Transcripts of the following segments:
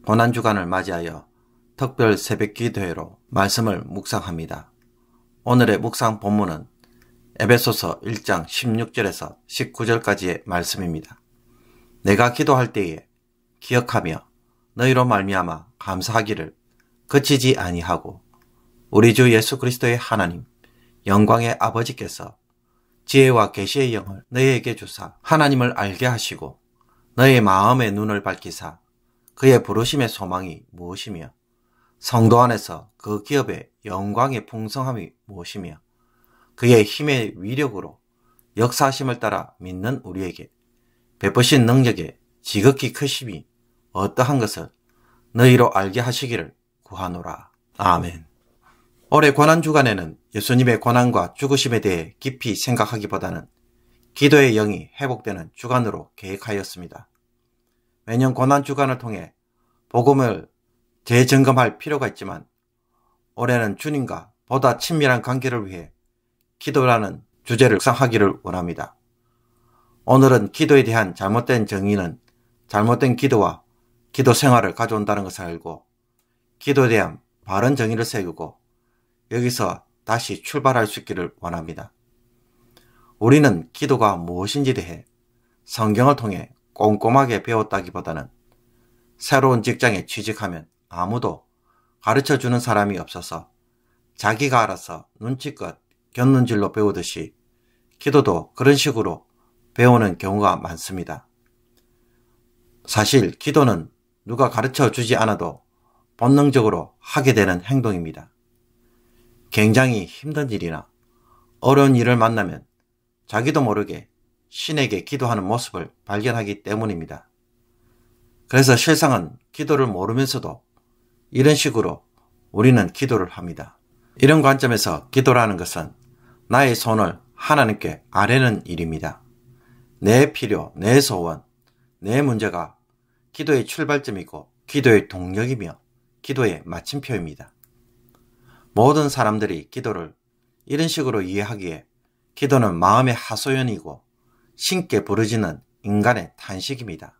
고난주간을 맞이하여 특별 새벽기도회로 말씀을 묵상합니다. 오늘의 묵상 본문은 에베소서 1장 16절에서 19절까지의 말씀입니다. 내가 기도할 때에 기억하며 너희로 말미암아 감사하기를 그치지 아니하고 우리 주 예수 그리스도의 하나님 영광의 아버지께서 지혜와 계시의 영을 너희에게 주사 하나님을 알게 하시고 너희 마음의 눈을 밝히사 그의 부르심의 소망이 무엇이며 성도 안에서 그 기업의 영광의 풍성함이 무엇이며 그의 힘의 위력으로 역사하심을 따라 믿는 우리에게 베푸신 능력의 지극히 크심이 어떠한 것을 너희로 알게 하시기를 구하노라. 아멘. 올해 고난주간에는 예수님의 고난과 죽으심에 대해 깊이 생각하기보다는 기도의 영이 회복되는 주간으로 계획하였습니다. 매년 고난주간을 통해 복음을 재점검할 필요가 있지만 올해는 주님과 보다 친밀한 관계를 위해 기도라는 주제를 묵상하기를 원합니다. 오늘은 기도에 대한 잘못된 정의는 잘못된 기도와 기도 생활을 가져온다는 것을 알고 기도에 대한 바른 정의를 세우고 여기서 다시 출발할 수 있기를 원합니다. 우리는 기도가 무엇인지에 대해 성경을 통해 꼼꼼하게 배웠다기보다는 새로운 직장에 취직하면 아무도 가르쳐주는 사람이 없어서 자기가 알아서 눈치껏 곁눈질로 배우듯이 기도도 그런 식으로 배우는 경우가 많습니다. 사실 기도는 누가 가르쳐주지 않아도 본능적으로 하게 되는 행동입니다. 굉장히 힘든 일이나 어려운 일을 만나면 자기도 모르게 신에게 기도하는 모습을 발견하기 때문입니다. 그래서 실상은 기도를 모르면서도 이런 식으로 우리는 기도를 합니다. 이런 관점에서 기도라는 것은 나의 손을 하나님께 아뢰는 일입니다. 내 필요, 내 소원, 내 문제가 기도의 출발점이고 기도의 동력이며 기도의 마침표입니다. 모든 사람들이 기도를 이런 식으로 이해하기에 기도는 마음의 하소연이고 신께 부르짖는 인간의 탄식입니다.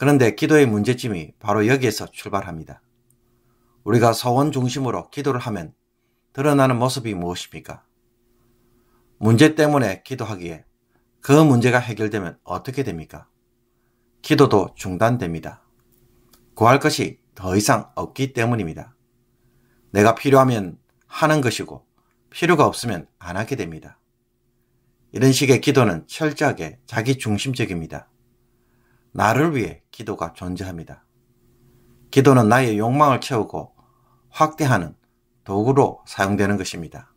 그런데 기도의 문제점이 바로 여기에서 출발합니다. 우리가 소원 중심으로 기도를 하면 드러나는 모습이 무엇입니까? 문제 때문에 기도하기에 그 문제가 해결되면 어떻게 됩니까? 기도도 중단됩니다. 구할 것이 더 이상 없기 때문입니다. 내가 필요하면 하는 것이고 필요가 없으면 안 하게 됩니다. 이런 식의 기도는 철저하게 자기 중심적입니다. 나를 위해 기도가 존재합니다. 기도는 나의 욕망을 채우고 확대하는 도구로 사용되는 것입니다.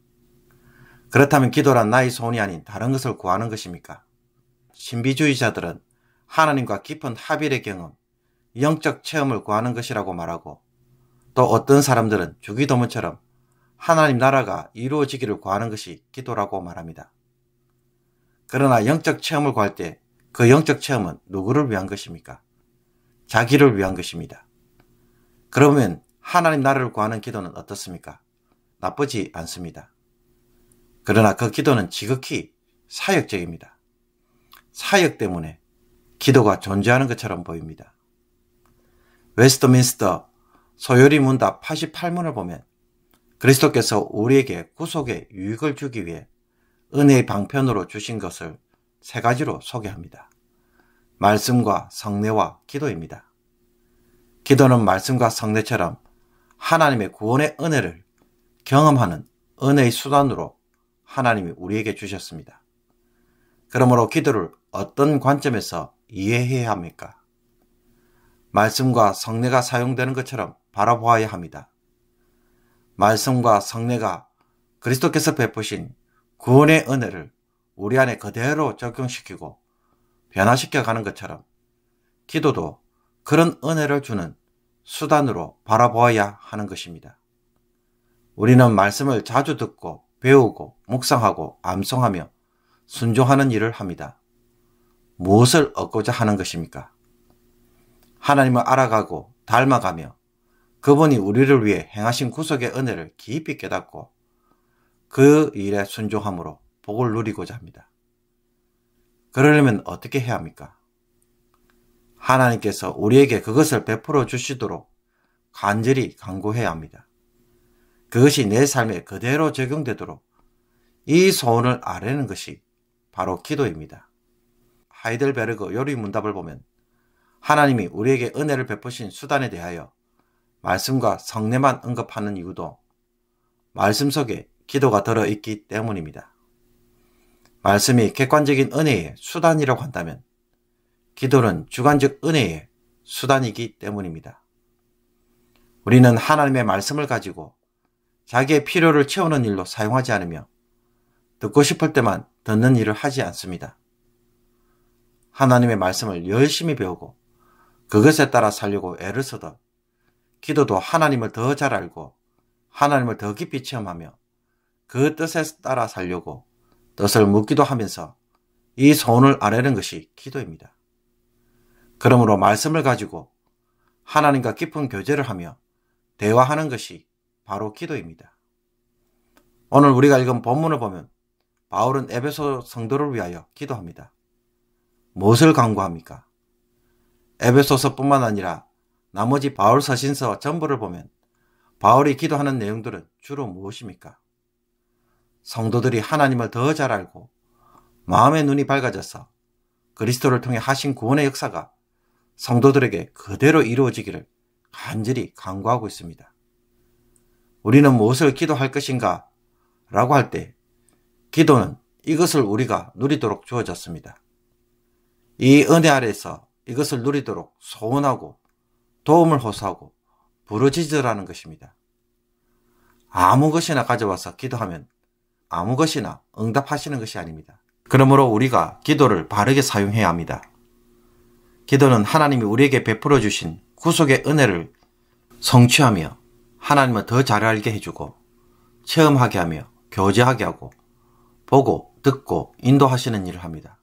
그렇다면 기도란 나의 소원이 아닌 다른 것을 구하는 것입니까? 신비주의자들은 하나님과 깊은 합일의 경험, 영적 체험을 구하는 것이라고 말하고 또 어떤 사람들은 주기도문처럼 하나님 나라가 이루어지기를 구하는 것이 기도라고 말합니다. 그러나 영적 체험을 구할 때 그 영적 체험은 누구를 위한 것입니까? 자기를 위한 것입니다. 그러면 하나님 나라를 구하는 기도는 어떻습니까? 나쁘지 않습니다. 그러나 그 기도는 지극히 사역적입니다. 사역 때문에 기도가 존재하는 것처럼 보입니다. 웨스트민스터 소요리 문답 88문을 보면 그리스도께서 우리에게 구속의 유익을 주기 위해 은혜의 방편으로 주신 것을 세 가지로 소개합니다. 말씀과 성례와 기도입니다. 기도는 말씀과 성례처럼 하나님의 구원의 은혜를 경험하는 은혜의 수단으로 하나님이 우리에게 주셨습니다. 그러므로 기도를 어떤 관점에서 이해해야 합니까? 말씀과 성례가 사용되는 것처럼 바라보아야 합니다. 말씀과 성례가 그리스도께서 베푸신 구원의 은혜를 우리 안에 그대로 적용시키고 변화시켜 가는 것처럼 기도도 그런 은혜를 주는 수단으로 바라보아야 하는 것입니다. 우리는 말씀을 자주 듣고 배우고 묵상하고 암송하며 순종하는 일을 합니다. 무엇을 얻고자 하는 것입니까? 하나님을 알아가고 닮아가며 그분이 우리를 위해 행하신 구속의 은혜를 깊이 깨닫고 그 일에 순종함으로 복을 누리고자 합니다. 그러려면 어떻게 해야 합니까? 하나님께서 우리에게 그것을 베풀어 주시도록 간절히 간구해야 합니다. 그것이 내 삶에 그대로 적용되도록 이 소원을 아뢰는 것이 바로 기도입니다. 하이델베르그 요리문답을 보면 하나님이 우리에게 은혜를 베푸신 수단에 대하여 말씀과 성례만 언급하는 이유도 말씀 속에 기도가 들어있기 때문입니다. 말씀이 객관적인 은혜의 수단이라고 한다면 기도는 주관적 은혜의 수단이기 때문입니다. 우리는 하나님의 말씀을 가지고 자기의 필요를 채우는 일로 사용하지 않으며 듣고 싶을 때만 듣는 일을 하지 않습니다. 하나님의 말씀을 열심히 배우고 그것에 따라 살려고 애를 쓰듯 기도도 하나님을 더 잘 알고 하나님을 더 깊이 체험하며 그 뜻에 따라 살려고 뜻을 묻기도 하면서 이 소원을 아뢰는 것이 기도입니다. 그러므로 말씀을 가지고 하나님과 깊은 교제를 하며 대화하는 것이 바로 기도입니다. 오늘 우리가 읽은 본문을 보면 바울은 에베소 성도를 위하여 기도합니다. 무엇을 간구합니까? 에베소서뿐만 아니라 나머지 바울 서신서 전부를 보면 바울이 기도하는 내용들은 주로 무엇입니까? 성도들이 하나님을 더 잘 알고 마음의 눈이 밝아져서 그리스도를 통해 하신 구원의 역사가 성도들에게 그대로 이루어지기를 간절히 간구하고 있습니다. 우리는 무엇을 기도할 것인가? 라고 할 때 기도는 이것을 우리가 누리도록 주어졌습니다. 이 은혜 아래에서 이것을 누리도록 소원하고 도움을 호소하고 부르짖으라는 것입니다. 아무 것이나 가져와서 기도하면 아무 것이나 응답하시는 것이 아닙니다. 그러므로 우리가 기도를 바르게 사용해야 합니다. 기도는 하나님이 우리에게 베풀어 주신 구속의 은혜를 성취하며 하나님을 더 잘 알게 해주고 체험하게 하며 교제하게 하고 보고 듣고 인도하시는 일을 합니다.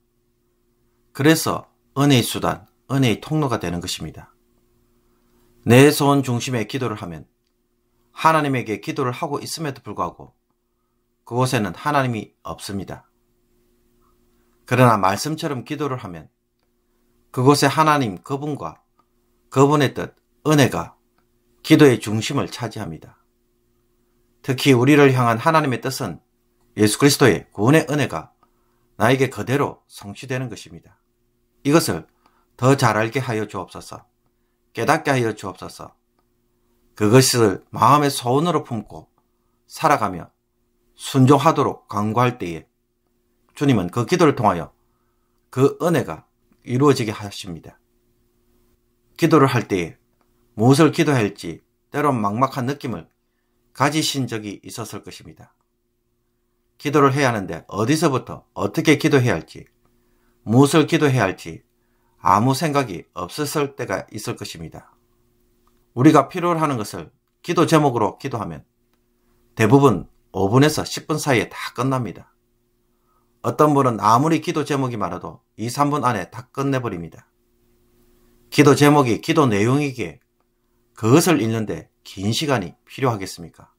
그래서 은혜의 수단, 은혜의 통로가 되는 것입니다. 내 소원 중심의 기도를 하면 하나님에게 기도를 하고 있음에도 불구하고 그곳에는 하나님이 없습니다. 그러나 말씀처럼 기도를 하면 그곳에 하나님 그분과 그분의 뜻, 은혜가 기도의 중심을 차지합니다. 특히 우리를 향한 하나님의 뜻은 예수 그리스도의 구원의 은혜가 나에게 그대로 성취되는 것입니다. 이것을 더 잘 알게 하여 주옵소서, 깨닫게 하여 주옵소서. 그것을 마음의 소원으로 품고 살아가며 순종하도록 간구할 때에 주님은 그 기도를 통하여 그 은혜가 이루어지게 하십니다. 기도를 할 때에 무엇을 기도해야 할지 때론 막막한 느낌을 가지신 적이 있었을 것입니다. 기도를 해야 하는데 어디서부터 어떻게 기도해야 할지, 무엇을 기도해야 할지 아무 생각이 없었을 때가 있을 것입니다. 우리가 필요로 하는 것을 기도 제목으로 기도하면 대부분 5분에서 10분 사이에 다 끝납니다. 어떤 분은 아무리 기도 제목이 많아도 2, 3분 안에 다 끝내버립니다. 기도 제목이 기도 내용이기에 그것을 읽는데 긴 시간이 필요하겠습니까?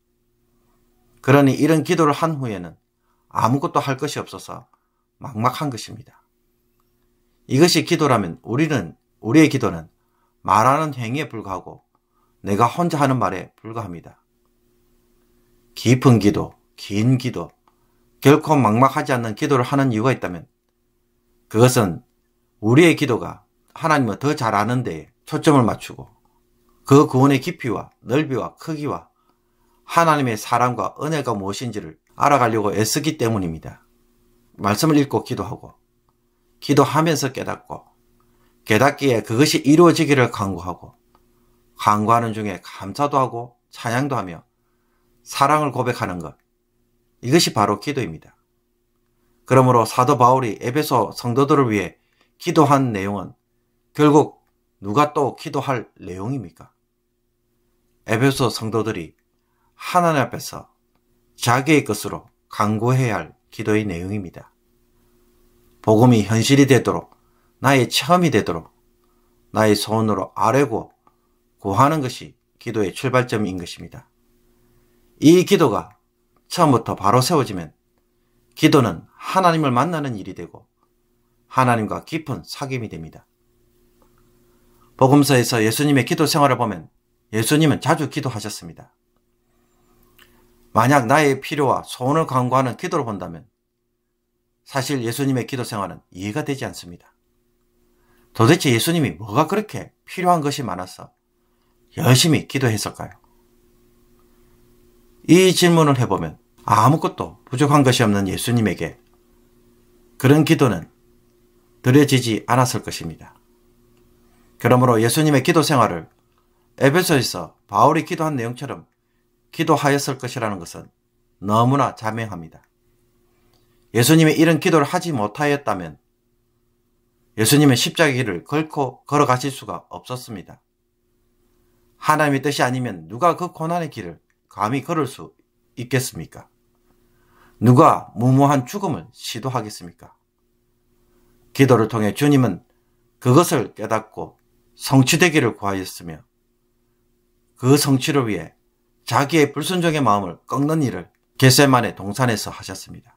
그러니 이런 기도를 한 후에는 아무것도 할 것이 없어서 막막한 것입니다. 이것이 기도라면 우리의 기도는 말하는 행위에 불과하고 내가 혼자 하는 말에 불과합니다. 깊은 기도, 긴 기도, 결코 막막하지 않는 기도를 하는 이유가 있다면 그것은 우리의 기도가 하나님을 더 잘 아는 데에 초점을 맞추고 그 구원의 깊이와 넓이와 크기와 하나님의 사랑과 은혜가 무엇인지를 알아가려고 애쓰기 때문입니다. 말씀을 읽고 기도하고 기도하면서 깨닫고 깨닫기에 그것이 이루어지기를 간구하고 간구하는 중에 감사도 하고 찬양도 하며 사랑을 고백하는 것, 이것이 바로 기도입니다. 그러므로 사도 바울이 에베소 성도들을 위해 기도한 내용은 결국 누가 또 기도할 내용입니까? 에베소 성도들이 하나님 앞에서 자기의 것으로 간구해야 할 기도의 내용입니다. 복음이 현실이 되도록, 나의 체험이 되도록 나의 소원으로 아뢰고 구하는 것이 기도의 출발점인 것입니다. 이 기도가 처음부터 바로 세워지면 기도는 하나님을 만나는 일이 되고 하나님과 깊은 사귐이 됩니다. 복음서에서 예수님의 기도 생활을 보면 예수님은 자주 기도하셨습니다. 만약 나의 필요와 소원을 간구하는 기도를 본다면 사실 예수님의 기도 생활은 이해가 되지 않습니다. 도대체 예수님이 뭐가 그렇게 필요한 것이 많아서 열심히 기도했을까요? 이 질문을 해보면 아무것도 부족한 것이 없는 예수님에게 그런 기도는 드려지지 않았을 것입니다. 그러므로 예수님의 기도 생활을 에베소에서 바울이 기도한 내용처럼 기도하였을 것이라는 것은 너무나 자명합니다. 예수님이 이런 기도를 하지 못하였다면 예수님은 십자가의 길을 결코 걸어가실 수가 없었습니다. 하나님의 뜻이 아니면 누가 그 고난의 길을 감히 걸을 수 있겠습니까? 누가 무모한 죽음을 시도하겠습니까? 기도를 통해 주님은 그것을 깨닫고 성취되기를 구하였으며 그 성취를 위해 자기의 불순종의 마음을 꺾는 일을 겟세마네 동산에서 하셨습니다.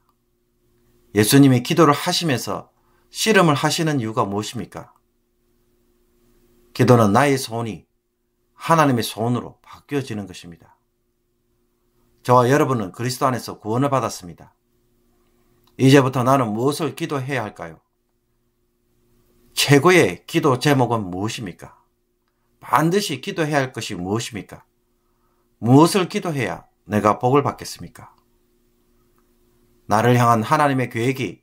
예수님이 기도를 하시면서 씨름을 하시는 이유가 무엇입니까? 기도는 나의 소원이 하나님의 소원으로 바뀌어지는 것입니다. 저와 여러분은 그리스도 안에서 구원을 받았습니다. 이제부터 나는 무엇을 기도해야 할까요? 최고의 기도 제목은 무엇입니까? 반드시 기도해야 할 것이 무엇입니까? 무엇을 기도해야 내가 복을 받겠습니까? 나를 향한 하나님의 계획이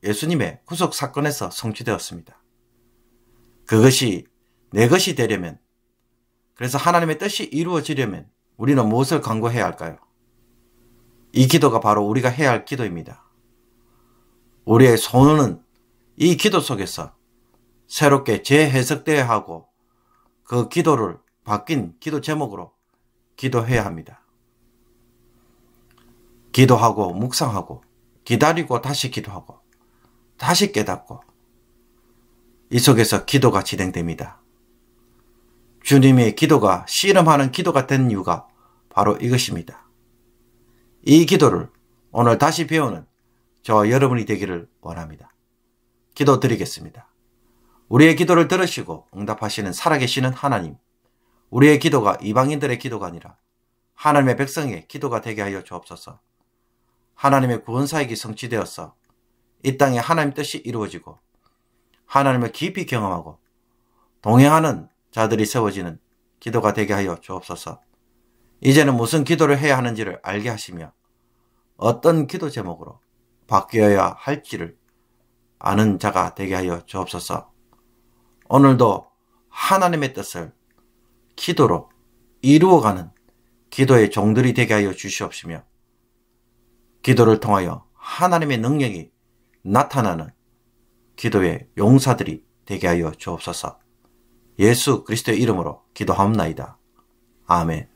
예수님의 구속 사건에서 성취되었습니다. 그것이 내 것이 되려면, 그래서 하나님의 뜻이 이루어지려면 우리는 무엇을 간구해야 할까요? 이 기도가 바로 우리가 해야 할 기도입니다. 우리의 소원은 이 기도 속에서 새롭게 재해석되어야 하고 그 기도를 바뀐 기도 제목으로 기도해야 합니다. 기도하고 묵상하고 기다리고 다시 기도하고 다시 깨닫고 이 속에서 기도가 진행됩니다. 주님의 기도가 씨름하는 기도가 된 이유가 바로 이것입니다. 이 기도를 오늘 다시 배우는 저와 여러분이 되기를 원합니다. 기도드리겠습니다. 우리의 기도를 들으시고 응답하시는 살아계시는 하나님, 우리의 기도가 이방인들의 기도가 아니라 하나님의 백성의 기도가 되게 하여 주옵소서. 하나님의 구원사역이 성취되어서 이 땅에 하나님 뜻이 이루어지고 하나님을 깊이 경험하고 동행하는 자들이 세워지는 기도가 되게 하여 주옵소서. 이제는 무슨 기도를 해야 하는지를 알게 하시며 어떤 기도 제목으로 바뀌어야 할지를 아는 자가 되게 하여 주옵소서. 오늘도 하나님의 뜻을 기도로 이루어가는 기도의 종들이 되게 하여 주시옵시며 기도를 통하여 하나님의 능력이 나타나는 기도의 용사들이 되게 하여 주옵소서. 예수 그리스도의 이름으로 기도하옵나이다. 아멘.